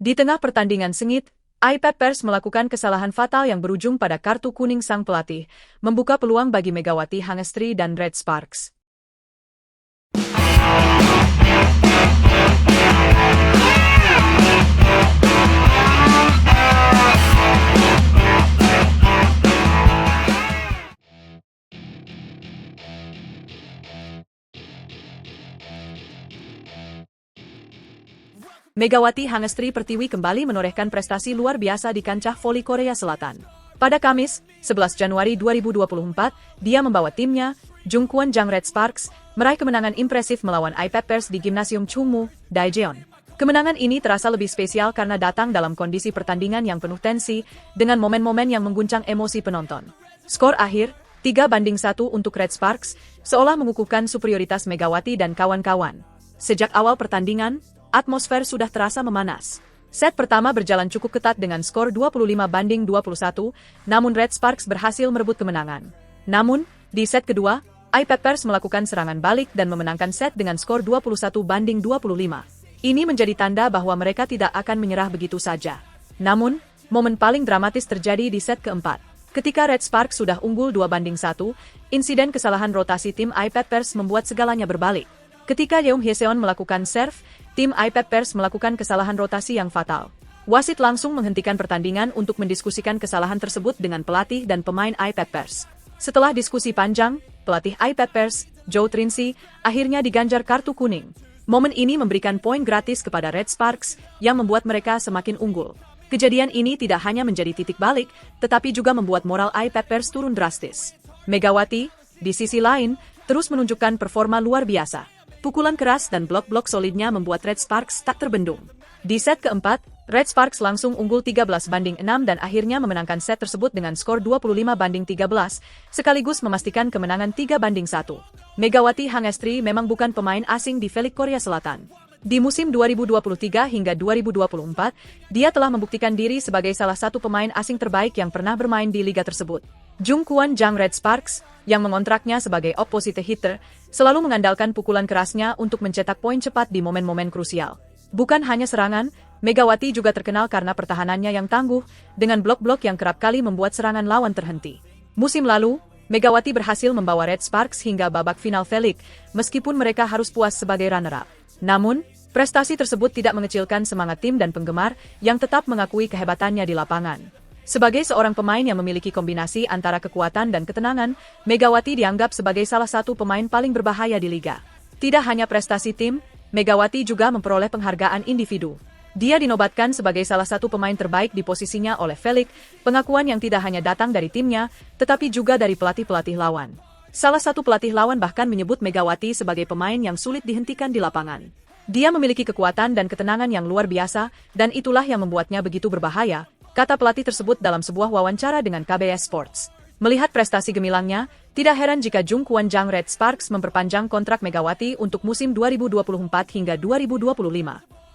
Di tengah pertandingan sengit, iPadPers melakukan kesalahan fatal yang berujung pada kartu kuning sang pelatih, membuka peluang bagi Megawati Hangestri dan Red Sparks. Megawati Hangestri Pertiwi kembali menorehkan prestasi luar biasa di kancah voli Korea Selatan. Pada Kamis, 11 Januari 2024, dia membawa timnya, Jungkwon Jang Red Sparks, meraih kemenangan impresif melawan iPadPers di Gimnasium Chungmu, Daejeon. Kemenangan ini terasa lebih spesial karena datang dalam kondisi pertandingan yang penuh tensi, dengan momen-momen yang mengguncang emosi penonton. Skor akhir, 3-1 untuk Red Sparks, seolah mengukuhkan superioritas Megawati dan kawan-kawan. Sejak awal pertandingan, atmosfer sudah terasa memanas. Set pertama berjalan cukup ketat dengan skor 25-21, namun Red Sparks berhasil merebut kemenangan. Namun, di set kedua, iPadPers melakukan serangan balik dan memenangkan set dengan skor 21-25. Ini menjadi tanda bahwa mereka tidak akan menyerah begitu saja. Namun, momen paling dramatis terjadi di set keempat. Ketika Red Sparks sudah unggul 2-1, insiden kesalahan rotasi tim iPadPers membuat segalanya berbalik. Ketika Yeom Hyeseon melakukan serve, tim iPadPers melakukan kesalahan rotasi yang fatal. Wasit langsung menghentikan pertandingan untuk mendiskusikan kesalahan tersebut dengan pelatih dan pemain iPadPers. Setelah diskusi panjang, pelatih iPadPers, Joe Trincy, akhirnya diganjar kartu kuning. Momen ini memberikan poin gratis kepada Red Sparks, yang membuat mereka semakin unggul. Kejadian ini tidak hanya menjadi titik balik, tetapi juga membuat moral iPadPers turun drastis. Megawati, di sisi lain, terus menunjukkan performa luar biasa. Pukulan keras dan blok-blok solidnya membuat Red Sparks tak terbendung. Di set keempat, Red Sparks langsung unggul 13-6 dan akhirnya memenangkan set tersebut dengan skor 25-13, sekaligus memastikan kemenangan 3-1. Megawati Hangestri memang bukan pemain asing di voli Korea Selatan. Di musim 2023 hingga 2024, dia telah membuktikan diri sebagai salah satu pemain asing terbaik yang pernah bermain di liga tersebut. Jungkwon Jang Red Sparks, yang mengontraknya sebagai opposite hitter, selalu mengandalkan pukulan kerasnya untuk mencetak poin cepat di momen-momen krusial. Bukan hanya serangan, Megawati juga terkenal karena pertahanannya yang tangguh, dengan blok-blok yang kerap kali membuat serangan lawan terhenti. Musim lalu, Megawati berhasil membawa Red Sparks hingga babak final voli, meskipun mereka harus puas sebagai runner-up. Namun, prestasi tersebut tidak mengecilkan semangat tim dan penggemar yang tetap mengakui kehebatannya di lapangan. Sebagai seorang pemain yang memiliki kombinasi antara kekuatan dan ketenangan, Megawati dianggap sebagai salah satu pemain paling berbahaya di liga. Tidak hanya prestasi tim, Megawati juga memperoleh penghargaan individu. Dia dinobatkan sebagai salah satu pemain terbaik di posisinya oleh Felix, pengakuan yang tidak hanya datang dari timnya, tetapi juga dari pelatih-pelatih lawan. Salah satu pelatih lawan bahkan menyebut Megawati sebagai pemain yang sulit dihentikan di lapangan. Dia memiliki kekuatan dan ketenangan yang luar biasa, dan itulah yang membuatnya begitu berbahaya, kata pelatih tersebut dalam sebuah wawancara dengan KBS Sports. Melihat prestasi gemilangnya, tidak heran jika Jungkwon Jang Red Sparks memperpanjang kontrak Megawati untuk musim 2024 hingga 2025.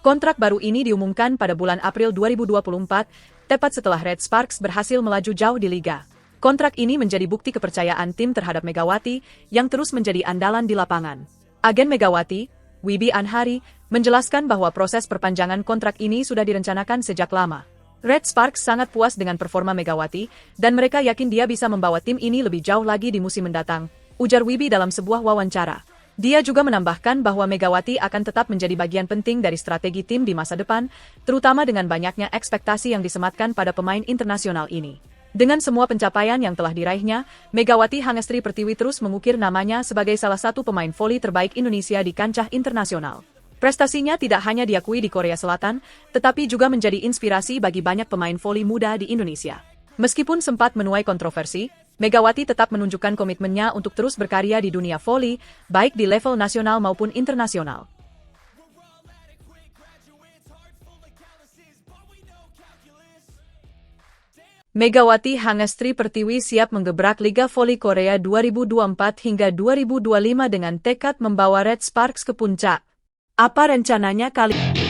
Kontrak baru ini diumumkan pada bulan April 2024, tepat setelah Red Sparks berhasil melaju jauh di liga. Kontrak ini menjadi bukti kepercayaan tim terhadap Megawati, yang terus menjadi andalan di lapangan. Agen Megawati, Wibi Anhari, menjelaskan bahwa proses perpanjangan kontrak ini sudah direncanakan sejak lama. Red Sparks sangat puas dengan performa Megawati, dan mereka yakin dia bisa membawa tim ini lebih jauh lagi di musim mendatang, ujar Wibi dalam sebuah wawancara. Dia juga menambahkan bahwa Megawati akan tetap menjadi bagian penting dari strategi tim di masa depan, terutama dengan banyaknya ekspektasi yang disematkan pada pemain internasional ini. Dengan semua pencapaian yang telah diraihnya, Megawati Hangestri Pertiwi terus mengukir namanya sebagai salah satu pemain voli terbaik Indonesia di kancah internasional. Prestasinya tidak hanya diakui di Korea Selatan, tetapi juga menjadi inspirasi bagi banyak pemain voli muda di Indonesia. Meskipun sempat menuai kontroversi, Megawati tetap menunjukkan komitmennya untuk terus berkarya di dunia voli, baik di level nasional maupun internasional. Megawati Hangestri Pertiwi siap menggebrak Liga Voli Korea 2024 hingga 2025 dengan tekad membawa Red Sparks ke puncak. Apa rencananya kali ini?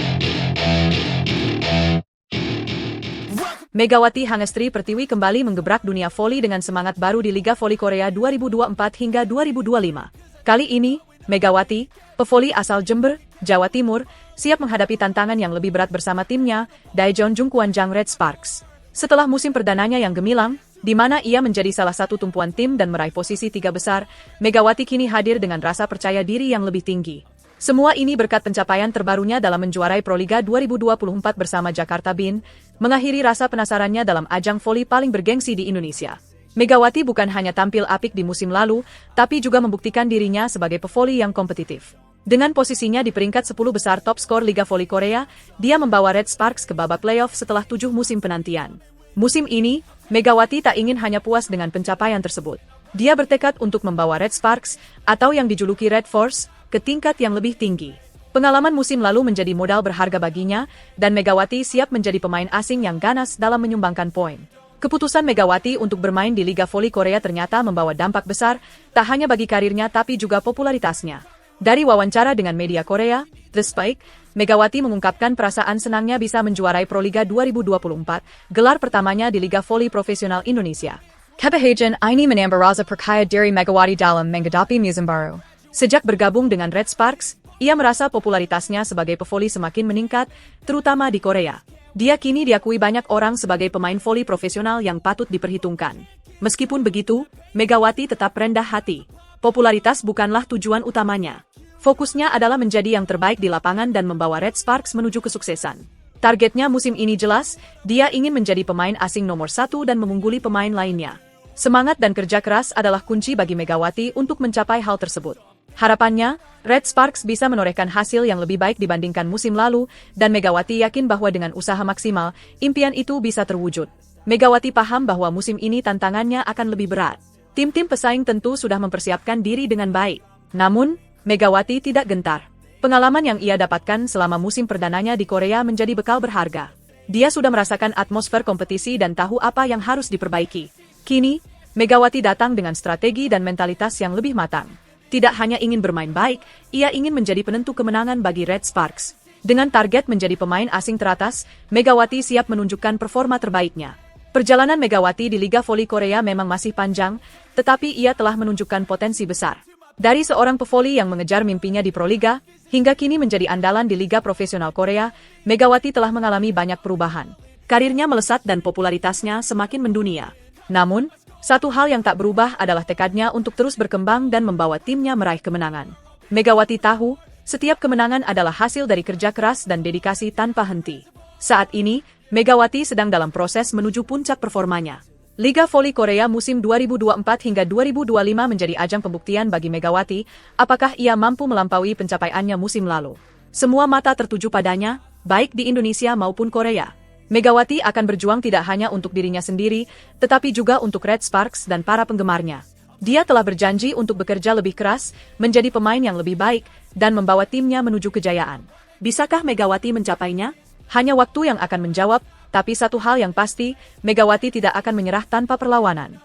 Megawati Hangestri Pertiwi kembali menggebrak dunia voli dengan semangat baru di Liga Voli Korea 2024 hingga 2025. Kali ini, Megawati, pevoli asal Jember, Jawa Timur, siap menghadapi tantangan yang lebih berat bersama timnya, Daejeon Jungkwon-jang Red Sparks. Setelah musim perdananya yang gemilang, di mana ia menjadi salah satu tumpuan tim dan meraih posisi 3 besar, Megawati kini hadir dengan rasa percaya diri yang lebih tinggi. Semua ini berkat pencapaian terbarunya dalam menjuarai Proliga 2024 bersama Jakarta Bin, mengakhiri rasa penasarannya dalam ajang voli paling bergengsi di Indonesia. Megawati bukan hanya tampil apik di musim lalu, tapi juga membuktikan dirinya sebagai pevoli yang kompetitif. Dengan posisinya di peringkat 10 besar top skor Liga Voli Korea, dia membawa Red Sparks ke babak playoff setelah 7 musim penantian. Musim ini, Megawati tak ingin hanya puas dengan pencapaian tersebut. Dia bertekad untuk membawa Red Sparks, atau yang dijuluki Red Force, ke tingkat yang lebih tinggi. Pengalaman musim lalu menjadi modal berharga baginya, dan Megawati siap menjadi pemain asing yang ganas dalam menyumbangkan poin. Keputusan Megawati untuk bermain di Liga Voli Korea ternyata membawa dampak besar, tak hanya bagi karirnya tapi juga popularitasnya. Dari wawancara dengan media Korea, The Spike, Megawati mengungkapkan perasaan senangnya bisa menjuarai Proliga 2024, gelar pertamanya di Liga Voli Profesional Indonesia. Kebahagiaan ini menambah rasa percaya diri Megawati dalam menghadapi musim baru. Sejak bergabung dengan Red Sparks, ia merasa popularitasnya sebagai pevoli semakin meningkat, terutama di Korea. Dia kini diakui banyak orang sebagai pemain voli profesional yang patut diperhitungkan. Meskipun begitu, Megawati tetap rendah hati. Popularitas bukanlah tujuan utamanya. Fokusnya adalah menjadi yang terbaik di lapangan dan membawa Red Sparks menuju kesuksesan. Targetnya musim ini jelas, dia ingin menjadi pemain asing nomor 1 dan mengungguli pemain lainnya. Semangat dan kerja keras adalah kunci bagi Megawati untuk mencapai hal tersebut. Harapannya, Red Sparks bisa menorehkan hasil yang lebih baik dibandingkan musim lalu, dan Megawati yakin bahwa dengan usaha maksimal, impian itu bisa terwujud. Megawati paham bahwa musim ini tantangannya akan lebih berat. Tim-tim pesaing tentu sudah mempersiapkan diri dengan baik. Namun, Megawati tidak gentar. Pengalaman yang ia dapatkan selama musim perdananya di Korea menjadi bekal berharga. Dia sudah merasakan atmosfer kompetisi dan tahu apa yang harus diperbaiki. Kini, Megawati datang dengan strategi dan mentalitas yang lebih matang. Tidak hanya ingin bermain baik, ia ingin menjadi penentu kemenangan bagi Red Sparks. Dengan target menjadi pemain asing teratas, Megawati siap menunjukkan performa terbaiknya. Perjalanan Megawati di Liga Voli Korea memang masih panjang, tetapi ia telah menunjukkan potensi besar. Dari seorang pevoli yang mengejar mimpinya di Proliga, hingga kini menjadi andalan di Liga Profesional Korea, Megawati telah mengalami banyak perubahan. Karirnya melesat dan popularitasnya semakin mendunia. Namun, satu hal yang tak berubah adalah tekadnya untuk terus berkembang dan membawa timnya meraih kemenangan. Megawati tahu, setiap kemenangan adalah hasil dari kerja keras dan dedikasi tanpa henti. Saat ini, Megawati sedang dalam proses menuju puncak performanya. Liga Voli Korea musim 2024 hingga 2025 menjadi ajang pembuktian bagi Megawati, apakah ia mampu melampaui pencapaiannya musim lalu. Semua mata tertuju padanya, baik di Indonesia maupun Korea. Megawati akan berjuang tidak hanya untuk dirinya sendiri, tetapi juga untuk Red Sparks dan para penggemarnya. Dia telah berjanji untuk bekerja lebih keras, menjadi pemain yang lebih baik, dan membawa timnya menuju kejayaan. Bisakah Megawati mencapainya? Hanya waktu yang akan menjawab, tapi satu hal yang pasti, Megawati tidak akan menyerah tanpa perlawanan.